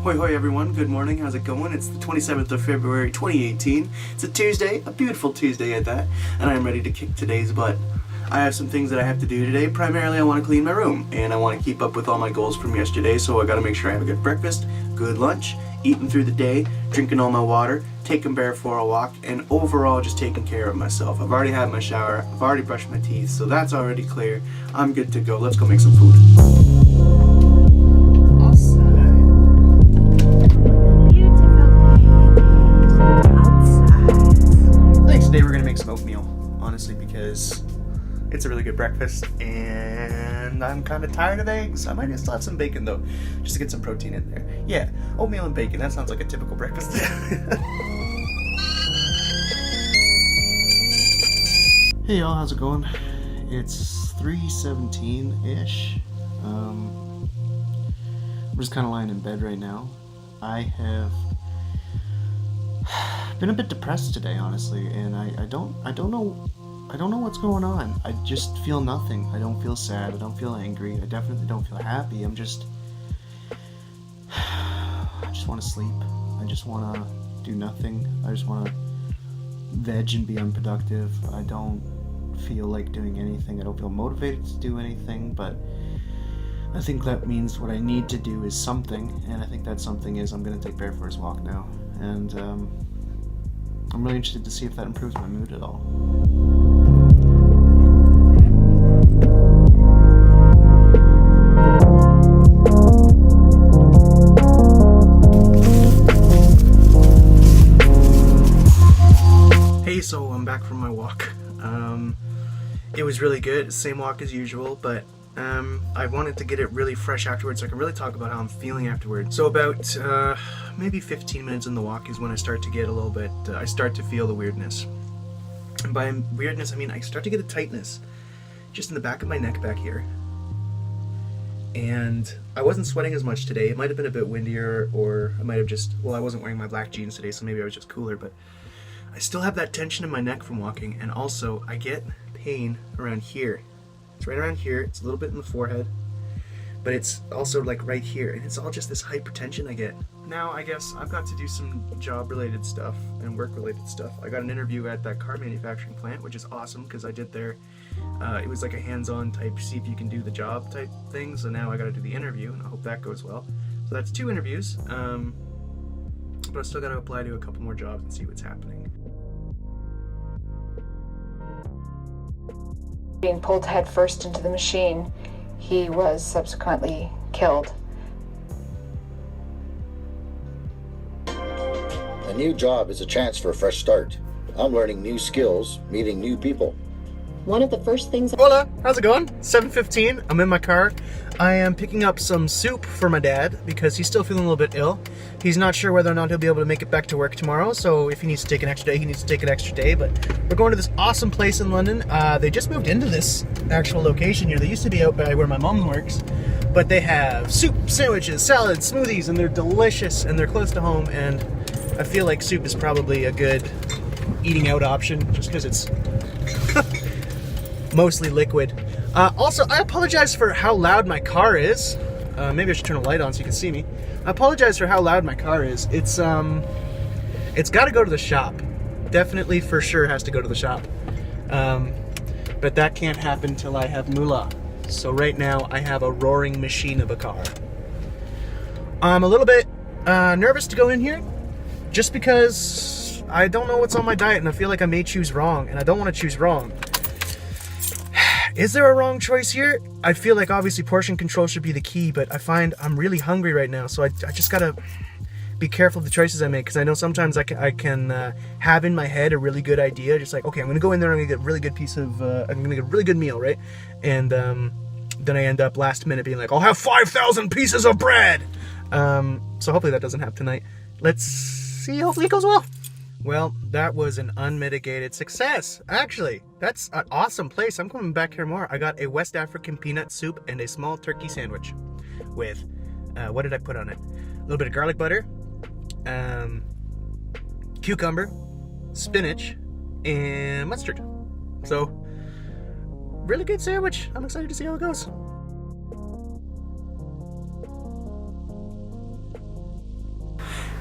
Hoi hoi everyone, good morning, how's it going? It's the 27th of February 2018. It's a Tuesday, a beautiful Tuesday at that, and I'm ready to kick today's butt. I have some things that I have to do today. Primarily I want to clean my room, and I want to keep up with all my goals from yesterday, so I gotta make sure I have a good breakfast, good lunch, eating through the day, drinking all my water, taking Bear for a walk, and overall just taking care of myself. I've already had my shower, I've already brushed my teeth, so that's already clear. I'm good to go. Let's go make some food. Today we're gonna make some oatmeal, honestly, because it's a really good breakfast and I'm kind of tired of eggs. I might still have some bacon though, just to get some protein in there. Yeah, oatmeal and bacon, that sounds like a typical breakfast. Hey y'all, how's it going? It's 3:17-ish. I'm just kind of lying in bed right now. I have been a bit depressed today, honestly, and I don't know what's going on. I just feel nothing. I don't feel sad. I don't feel angry. I definitely don't feel happy. I just want to sleep. I just want to do nothing. I just want to veg and be unproductive. I don't feel like doing anything. I don't feel motivated to do anything, but I think that means what I need to do is something, and I think that something is I'm going to take Bear for his walk now. And I'm really interested to see if that improves my mood at all. Hey, so I'm back from my walk. It was really good, same walk as usual, but I wanted to get it really fresh afterwards so I can really talk about how I'm feeling afterwards. So about maybe 15 minutes in the walk is when I start to get a little bit, I start to feel the weirdness. And by weirdness, I mean I start to get a tightness just in the back of my neck back here. And I wasn't sweating as much today. It might have been a bit windier, or I might have just, well, I wasn't wearing my black jeans today, so maybe I was just cooler, but I still have that tension in my neck from walking, and also I get pain around here. It's right around here, it's a little bit in the forehead, but it's also like right here, and it's all just this hypertension I get. Now I guess I've got to do some job related stuff and work related stuff. I got an interview at that car manufacturing plant, which is awesome because I did their, it was like a hands-on type, see if you can do the job type thing, so now I got to do the interview, and I hope that goes well. So that's 2 interviews, but I still got to apply to a couple more jobs and see what's happening. Being pulled headfirst into the machine, he was subsequently killed. A new job is a chance for a fresh start. I'm learning new skills, meeting new people. One of the first things... Hola, how's it going? 7:15, I'm in my car. I am picking up some soup for my dad because he's still feeling a little bit ill. He's not sure whether or not he'll be able to make it back to work tomorrow, so if he needs to take an extra day, he needs to take an extra day, but we're going to this awesome place in London. They just moved into this actual location here. They used to be out by where my mom works, but they have soup, sandwiches, salads, smoothies, and they're delicious, and they're close to home, and I feel like soup is probably a good eating out option, just because it's mostly liquid. Also, I apologize for how loud my car is. Maybe I should turn a light on so you can see me. I apologize for how loud my car is. It's got to go to the shop. Definitely, for sure, has to go to the shop. But that can't happen till I have moolah. So right now, I have a roaring machine of a car. I'm a little bit nervous to go in here, just because I don't know what's on my diet, and I feel like I may choose wrong, and I don't want to choose wrong. Is there a wrong choice here? I feel like obviously portion control should be the key, but I find I'm really hungry right now, so I just gotta be careful of the choices I make, because I know sometimes I can have in my head a really good idea, just like, okay, I'm gonna go in there and I'm gonna get a really good piece of, I'm gonna get a really good meal, right? And then I end up last minute being like, I'll have 5,000 pieces of bread! So hopefully that doesn't happen tonight. Let's see, hopefully it goes well. Well, that was an unmitigated success. Actually, that's an awesome place. I'm coming back here more. I got a West African peanut soup and a small turkey sandwich with, what did I put on it? A little bit of garlic butter, cucumber, spinach, and mustard. So, really good sandwich. I'm excited to see how it goes.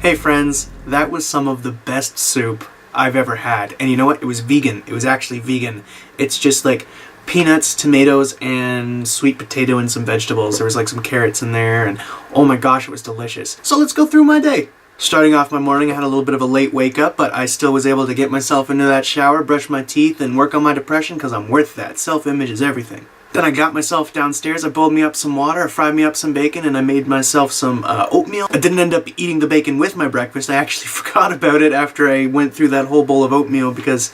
Hey friends, that was some of the best soup I've ever had. And you know what? It was vegan. It was actually vegan. It's just like peanuts, tomatoes, and sweet potato and some vegetables. There was like some carrots in there, and oh my gosh, it was delicious. So let's go through my day. Starting off my morning, I had a little bit of a late wake up, but I still was able to get myself into that shower, brush my teeth, and work on my depression because I'm worth that. Self-image is everything. Then I got myself downstairs, I boiled me up some water, I fried me up some bacon, and I made myself some oatmeal. I didn't end up eating the bacon with my breakfast. I actually forgot about it after I went through that whole bowl of oatmeal because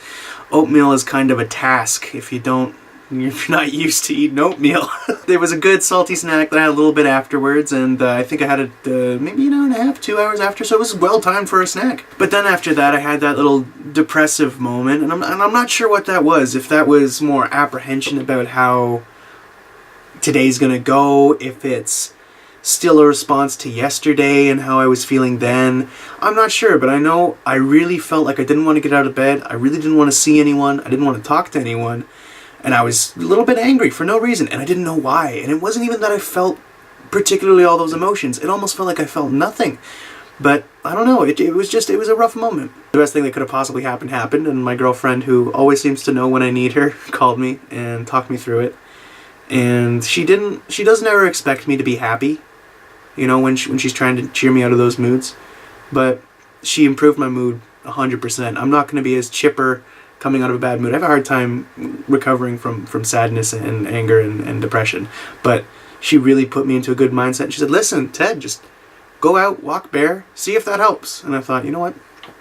oatmeal is kind of a task if you're not used to eating oatmeal. There was a good salty snack that I had a little bit afterwards, and I think I had it maybe an hour and a half, 2 hours after, so it was well timed for a snack. But then after that I had that little depressive moment, and I'm not sure what that was, if that was more apprehension about how today's gonna go, if it's still a response to yesterday and how I was feeling then. I'm not sure, but I know I really felt like I didn't want to get out of bed, I really didn't want to see anyone, I didn't want to talk to anyone. And I was a little bit angry for no reason, and I didn't know why. And it wasn't even that I felt particularly all those emotions. It almost felt like I felt nothing. But I don't know, it was a rough moment. The best thing that could have possibly happened, and my girlfriend, who always seems to know when I need her, called me and talked me through it. And she doesn't ever expect me to be happy, you know, when she's trying to cheer me out of those moods. But she improved my mood 100%. I'm not going to be as chipper coming out of a bad mood. I have a hard time recovering from sadness and anger and depression. But she really put me into a good mindset. And she said, listen, Ted, just go out, walk bare, see if that helps. And I thought, you know what?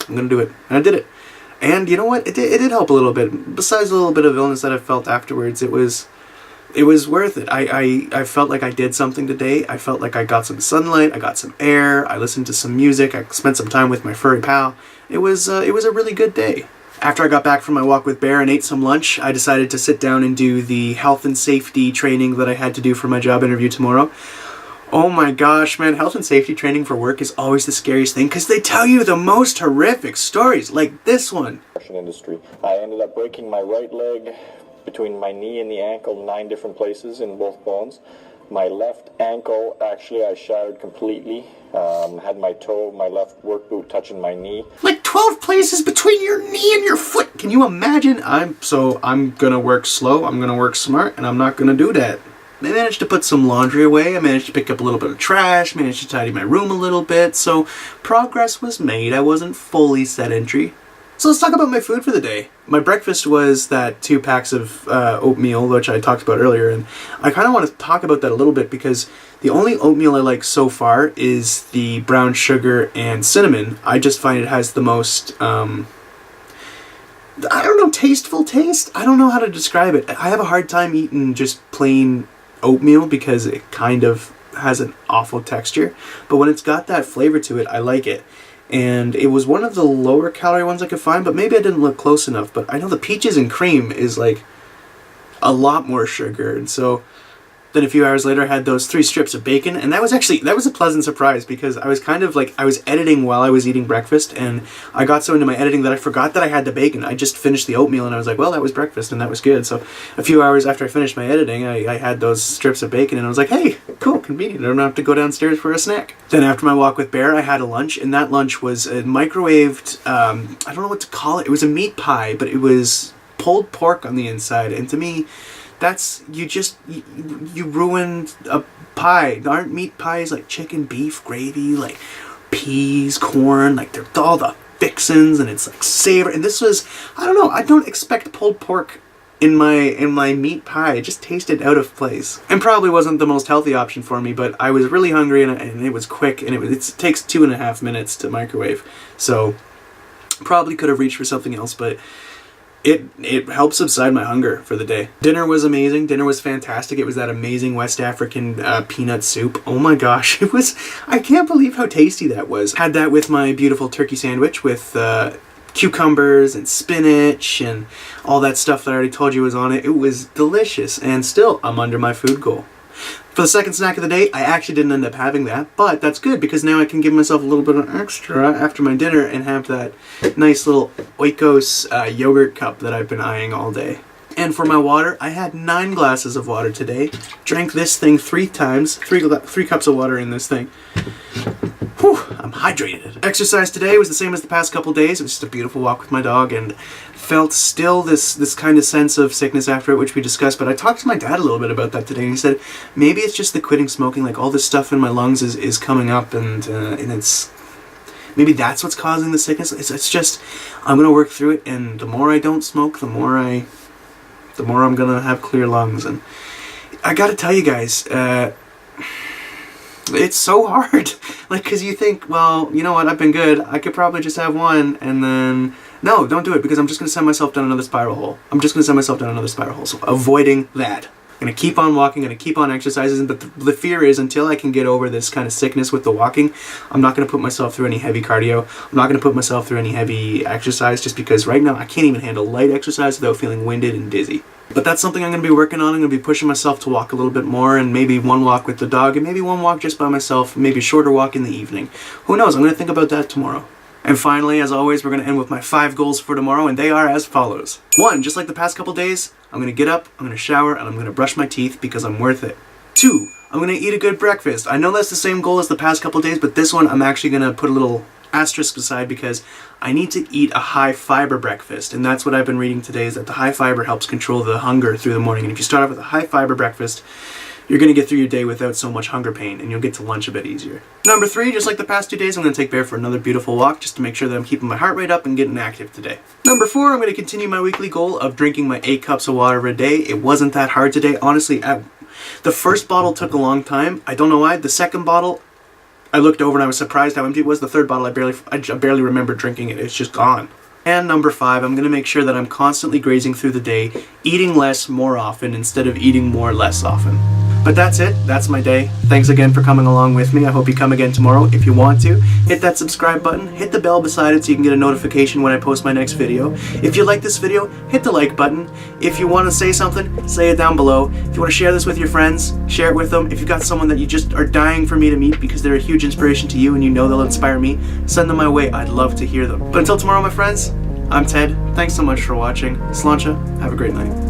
I'm going to do it. And I did it. And you know what? It did help a little bit. Besides a little bit of illness that I felt afterwards, it was worth it. I felt like I did something today. I felt like I got some sunlight, I got some air, I listened to some music, I spent some time with my furry pal. It was a really good day. After I got back from my walk with Bear and ate some lunch, I decided to sit down and do the health and safety training that I had to do for my job interview tomorrow. Oh my gosh, man, health and safety training for work is always the scariest thing because they tell you the most horrific stories, like this one. Industry. I ended up breaking my right leg between my knee and the ankle, 9 different places in both bones. My left ankle, actually, I shattered completely. Had my toe, my left work boot touching my knee. Like 12 places between your knee and your foot. Can you imagine? I'm gonna work slow, I'm gonna work smart, and I'm not gonna do that. I managed to put some laundry away, I managed to pick up a little bit of trash, managed to tidy my room a little bit, so progress was made. I wasn't fully sedentary. So let's talk about my food for the day. My breakfast was that 2 packs of oatmeal, which I talked about earlier, and I kind of want to talk about that a little bit because the only oatmeal I like so far is the brown sugar and cinnamon. I just find it has the most, I don't know, tasteful taste? I don't know how to describe it. I have a hard time eating just plain oatmeal because it kind of has an awful texture, but when it's got that flavor to it, I like it. And it was one of the lower calorie ones I could find, but maybe I didn't look close enough. But I know the peaches and cream is like a lot more sugar, and so then a few hours later I had those 3 strips of bacon, and that was a pleasant surprise because I was kind of like, I was editing while I was eating breakfast, and I got so into my editing that I forgot that I had the bacon. I just finished the oatmeal and I was like, well, that was breakfast and that was good. So a few hours after I finished my editing, I had those strips of bacon and I was like, hey, cool, convenient, I don't have to go downstairs for a snack. Then after my walk with Bear, I had a lunch, and that lunch was a microwaved, I don't know what to call it. It was a meat pie, but it was pulled pork on the inside, and to me, that's, you ruined a pie. Aren't meat pies like chicken, beef, gravy, like peas, corn, like they're all the fixins, and it's like savor. And this was, I don't know, I don't expect pulled pork in my meat pie. It just tasted out of place, and probably wasn't the most healthy option for me, but I was really hungry, and it was quick, and it takes 2.5 minutes to microwave, so probably could have reached for something else, but it helped subside my hunger for the day. Dinner was amazing. Dinner was fantastic. It was that amazing West African peanut soup. Oh my gosh, I can't believe how tasty that was. Had that with my beautiful turkey sandwich with cucumbers and spinach and all that stuff that I already told you was on it. It was delicious, and still, I'm under my food goal. For the second snack of the day, I actually didn't end up having that, but that's good because now I can give myself a little bit of extra after my dinner and have that nice little Oikos yogurt cup that I've been eyeing all day. And for my water, I had 9 glasses of water today. Drank this thing 3 times, 3 cups of water in this thing. Whew, I'm hydrated. Exercise today was the same as the past couple days. It was just a beautiful walk with my dog, and felt still this kind of sense of sickness after it, which we discussed. But I talked to my dad a little bit about that today, and he said maybe it's just the quitting smoking. Like, all this stuff in my lungs is coming up, and it's maybe that's what's causing the sickness. It's just, I'm gonna work through it, and the more I don't smoke, the more I'm gonna have clear lungs. And I gotta tell you guys, it's so hard. Like, because you think, well, you know what, I've been good, I could probably just have one, and then, no, don't do it, because I'm just going to send myself down another spiral hole. So avoiding that. I'm going to keep on walking, going to keep on exercising, but the fear is, until I can get over this kind of sickness with the walking, I'm not going to put myself through any heavy cardio. I'm not going to put myself through any heavy exercise, just because right now I can't even handle light exercise without feeling winded and dizzy. But that's something I'm going to be working on. I'm going to be pushing myself to walk a little bit more, and maybe one walk with the dog, and maybe one walk just by myself, maybe a shorter walk in the evening. Who knows? I'm going to think about that tomorrow. And finally, as always, we're going to end with my 5 goals for tomorrow, and they are as follows. 1, just like the past couple days, I'm going to get up, I'm going to shower, and I'm going to brush my teeth because I'm worth it. 2, I'm going to eat a good breakfast. I know that's the same goal as the past couple days, but this one I'm actually going to put a little asterisk beside, because I need to eat a high fiber breakfast, and that's what I've been reading today, is that the high fiber helps control the hunger through the morning. And if you start off with a high fiber breakfast, you're going to get through your day without so much hunger pain, and you'll get to lunch a bit easier. Number 3, just like the past 2 days, I'm going to take Bear for another beautiful walk, just to make sure that I'm keeping my heart rate up and getting active today. Number 4, I'm going to continue my weekly goal of drinking my 8 cups of water a day. It wasn't that hard today. Honestly, the first bottle took a long time. I don't know why. The second bottle, I looked over and I was surprised how empty it was. The third bottle, I barely remember drinking it. It's just gone. And number 5, I'm going to make sure that I'm constantly grazing through the day, eating less more often instead of eating more less often. But that's it. That's my day. Thanks again for coming along with me. I hope you come again tomorrow. If you want to, hit that subscribe button, hit the bell beside it so you can get a notification when I post my next video. If you like this video, hit the like button. If you want to say something, say it down below. If you want to share this with your friends, share it with them. If you've got someone that you just are dying for me to meet because they're a huge inspiration to you and you know they'll inspire me, send them my way. I'd love to hear them. But until tomorrow, my friends, I'm Ted. Thanks so much for watching. Sláinte. Have a great night.